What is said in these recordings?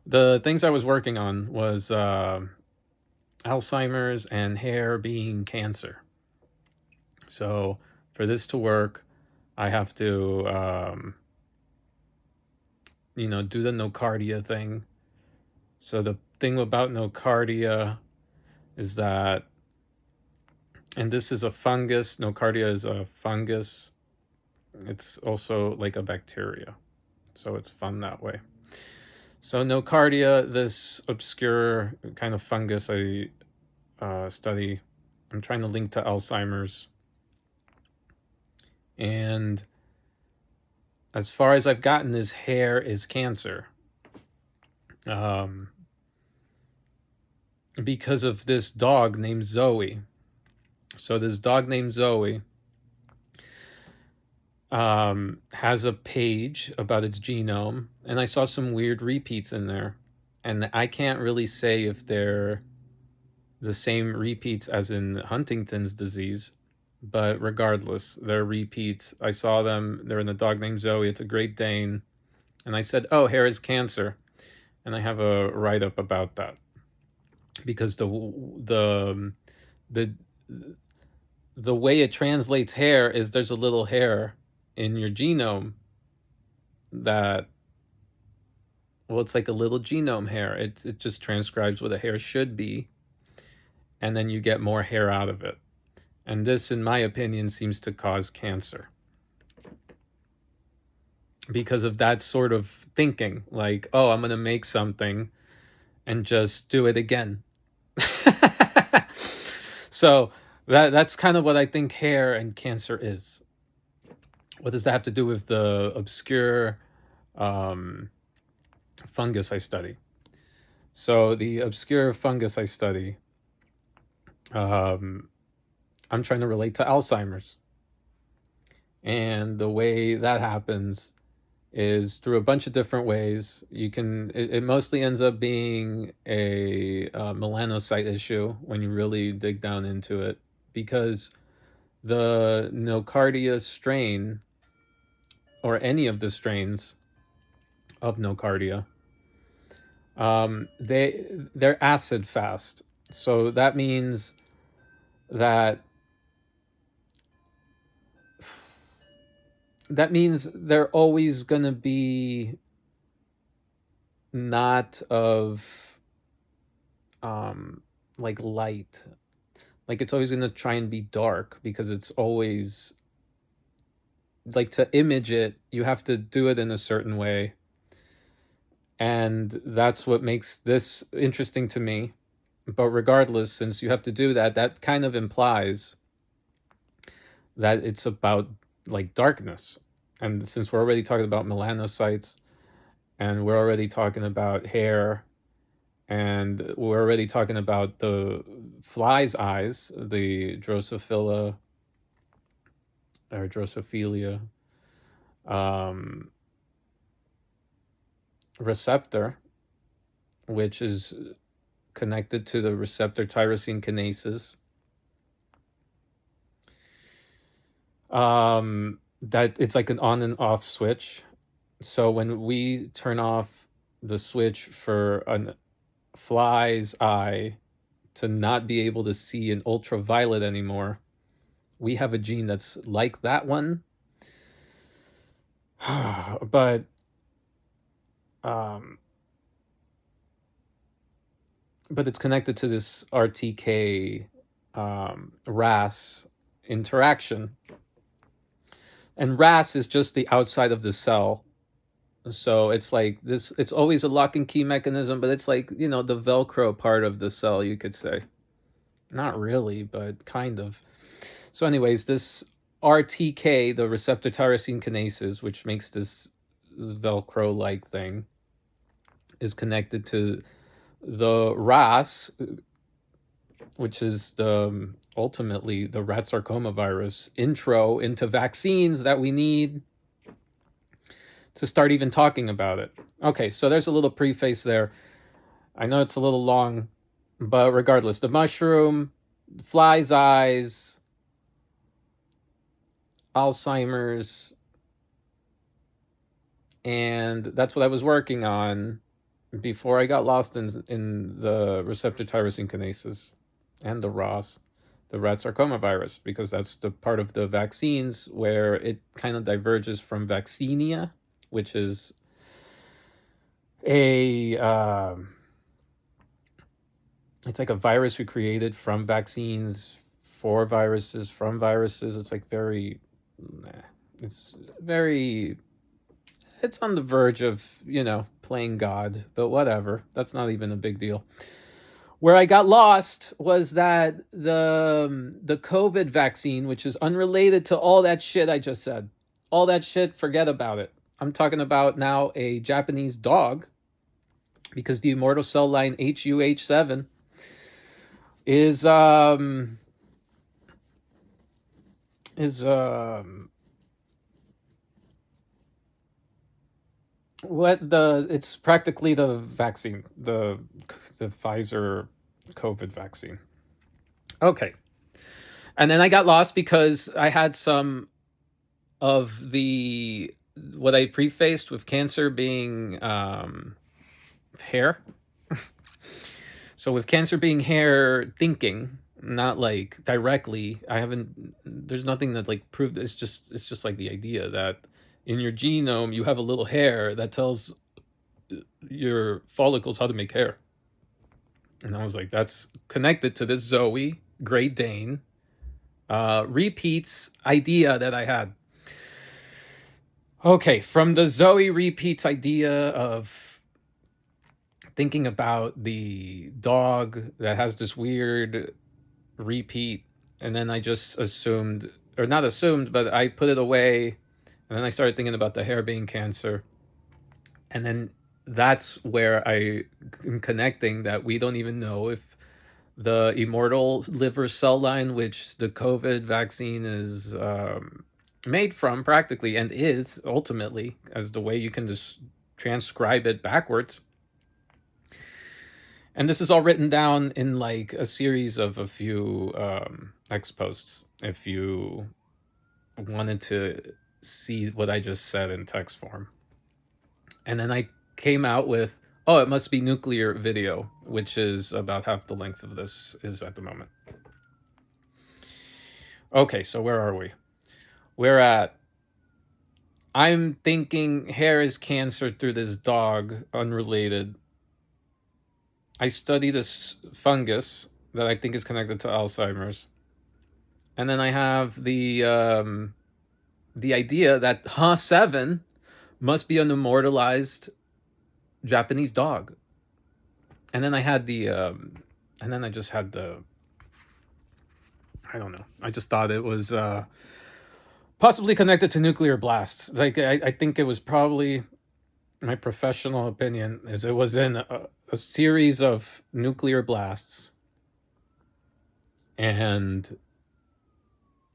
The things I was working on was Alzheimer's and hair being cancer. So for this to work, I have to, do the nocardia thing. So the thing about nocardia is that, and this is a fungus. Nocardia is a fungus. It's also like a bacteria. So it's fun that way. So nocardia, this obscure kind of fungus I study, I'm trying to link to Alzheimer's. And as far as I've gotten, his hair is cancer. Um, because of this dog named Zoey. So this dog named Zoey has a page about its genome, and I saw some weird repeats in there. And I can't really say if they're the same repeats as in Huntington's disease, but regardless, they're repeats. I saw them. They're in a dog named Zoe. It's a Great Dane. And I said, oh, hair is cancer. And I have a write up about that because the the way it translates hair is there's a little hair in your genome that, well, it's like a little genome hair. It just transcribes what a hair should be, and then you get more hair out of it. And this, in my opinion, seems to cause cancer because of that sort of thinking. Like, oh, I'm going to make something and just do it again. So that's kind of what I think hair and cancer is. What does that have to do with the obscure um, fungus I study? So the obscure fungus I study, um, I'm trying to relate to Alzheimer's. And the way that happens is through a bunch of different ways. It mostly ends up being a melanocyte issue when you really dig down into it, because the nocardia strain, or any of the strains of nocardia, they're acid fast. So that means that they're always going to be not of um like light. Like it's always going to try and be dark, because it's always like, to image it, you have to do it in a certain way. And that's what makes this interesting to me. But regardless, since you have to do that, that kind of implies that it's about like darkness. And since we're already talking about melanocytes, and we're already talking about hair, and we're already talking about the fly's eyes, the Drosophila or Drosophila um, receptor, which is connected to the receptor tyrosine kinases. That it's like an on and off switch. So when we turn off the switch for a fly's eye to not be able to see an ultraviolet anymore, we have a gene that's like that one. but um, but it's connected to this RTK RAS interaction. And RAS is just the outside of the cell. So it's like this, it's always a lock and key mechanism, but it's like, the Velcro part of the cell, you could say. Not really, but kind of. So, anyways, this RTK, the receptor tyrosine kinases, which makes this Velcro like thing, is connected to the RAS, which is ultimately the rat sarcoma virus intro into vaccines that we need to start even talking about it. Okay, so there's a little preface there. I know it's a little long, but regardless, the mushroom, fly's eyes, Alzheimer's, and that's what I was working on. before I got lost in the receptor tyrosine kinases and the ROS, the rat sarcoma virus, because that's the part of the vaccines where it kind of diverges from vaccinia, which is a it's like a virus we created from vaccines for viruses from viruses. It's like very, it's very, it's on the verge of, playing God, but whatever. That's not even a big deal. Where I got lost was that the COVID vaccine, which is unrelated to all that shit I just said, all that shit, forget about it. I'm talking about now a Japanese dog, because the immortal cell line huh-7 is is what the it's practically the vaccine, the Pfizer COVID vaccine. Okay. And then I got lost because I had some of the what I prefaced with cancer being hair. So with cancer being hair, thinking, not like directly, I haven't, there's nothing that like proved, it's just like the idea that in your genome you have a little hair that tells your follicles how to make hair. And I was like, that's connected to this Zoey Great Dane repeats idea that I had. Okay, from the Zoey repeats idea of thinking about the dog that has this weird repeat, and then I just assumed, or not assumed, but I put it away, and then I started thinking about the hair being cancer, and then that's where I am connecting that we don't even know if the immortal liver cell line, which the COVID vaccine is made from practically, and is ultimately, as the way you can just transcribe it backwards. And this is all written down in like a series of a few X posts, if you wanted to see what I just said in text form. And then I came out with, oh, it must be nuclear video, which is about half the length of this is at the moment. Okay, so where are we? We're at, I'm thinking hair is cancer through this dog, unrelated. I study this fungus that I think is connected to Alzheimer's. And then I have the idea that huh-7 must be an immortalized Japanese dog. And then I had and then I just had I don't know. I just thought it was possibly connected to nuclear blasts. Like I think it was probably, my professional opinion is it was in a series of nuclear blasts, and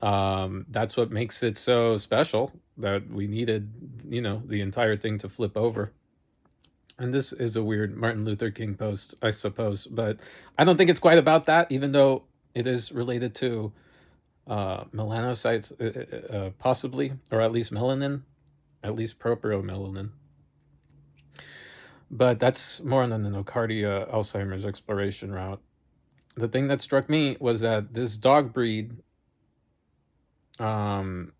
that's what makes it so special, that we needed, the entire thing to flip over. And this is a weird Martin Luther King post, I suppose, but I don't think it's quite about that, even though it is related to melanocytes, possibly, or at least melanin, at least propiomelanin. But that's more on the nocardia Alzheimer's exploration route. The thing that struck me was that this dog breed kind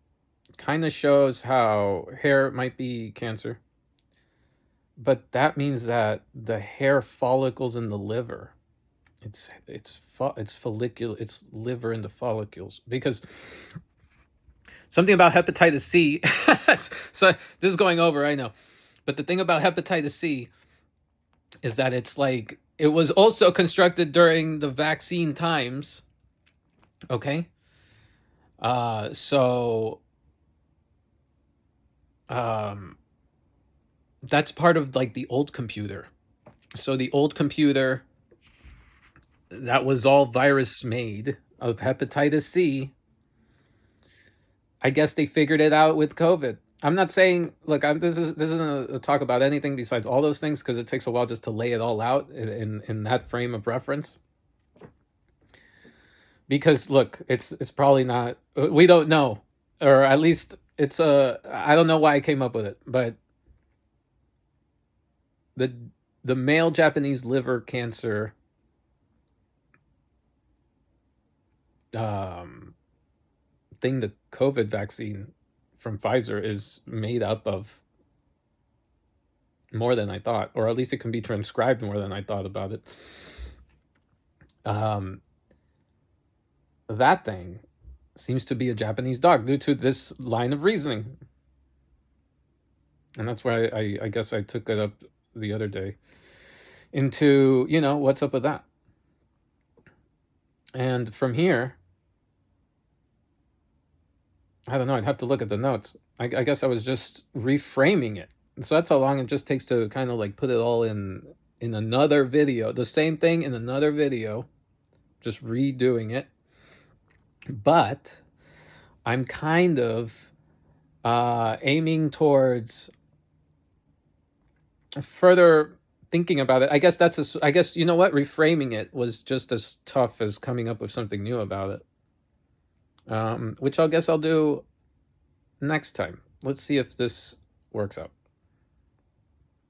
of shows how hair might be cancer, but that means that the hair follicles in the liver, it's follicular, it's liver in the follicles, because something about hepatitis C. So this is going over, I know, but the thing about hepatitis C is that it's like, it was also constructed during the vaccine times. Okay. So that's part of like the old computer. So the old computer that was all virus made of hepatitis C, I guess they figured it out with COVID. I'm not saying, look, this isn't a talk about anything besides all those things, because it takes a while just to lay it all out in that frame of reference. Because look, it's probably not, we don't know, or at least it's I don't know why I came up with it, but the the male Japanese liver cancer thing, the COVID vaccine from Pfizer, is made up of more than I thought, or at least it can be transcribed more than I thought about it. That thing seems to be a Japanese dog due to this line of reasoning. And that's why I guess I took it up the other day into, what's up with that? And from here, I don't know, I'd have to look at the notes. I guess I was just reframing it. So that's how long it just takes to kind of like put it all in another video. The same thing in another video, just redoing it. But I'm kind of aiming towards further thinking about it. I guess I guess, you know what? Reframing it was just as tough as coming up with something new about it. Which I guess I'll do next time. Let's see if this works out.